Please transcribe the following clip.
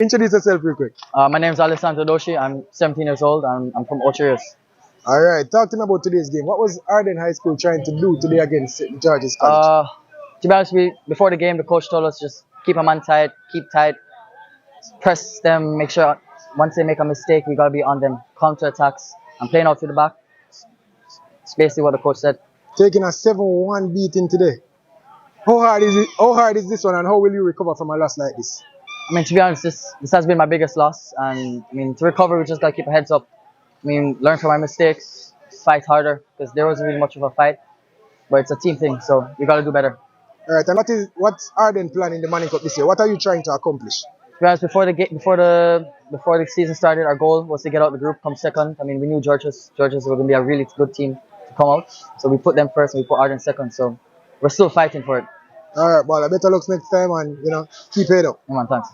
Introduce yourself real quick. My name is Alessandro Doshy. I'm 17 years old. I'm from Ocherius. All right, talk to me about today's game. What was Ardenne High School trying to do today against St. George's College? To be honest, before the game, the coach told us just keep a man tight, keep tight, press them, make sure once they make a mistake, we gotta be on them, counter attacks, and playing out to the back. It's basically what the coach said. Taking a 7-1 beating today. How hard is it? How hard is this one, and how will you recover from a loss like this? I mean, to be honest, this has been my biggest loss, and I mean, to recover, we just gotta keep our heads up. I mean, learn from our mistakes, fight harder, because there wasn't really much of a fight, but it's a team thing, so we gotta do better. All right, and what's Ardenne planning in the Manning Cup this year? What are you trying to accomplish? To be honest, before the season started, our goal was to get out the group, come second. I mean, we knew Georges were going to be a really good team to come out, so we put them first and we put Ardenne second. So we're still fighting for it. All right, well, better luck next time, and keep it up. Come on, thanks.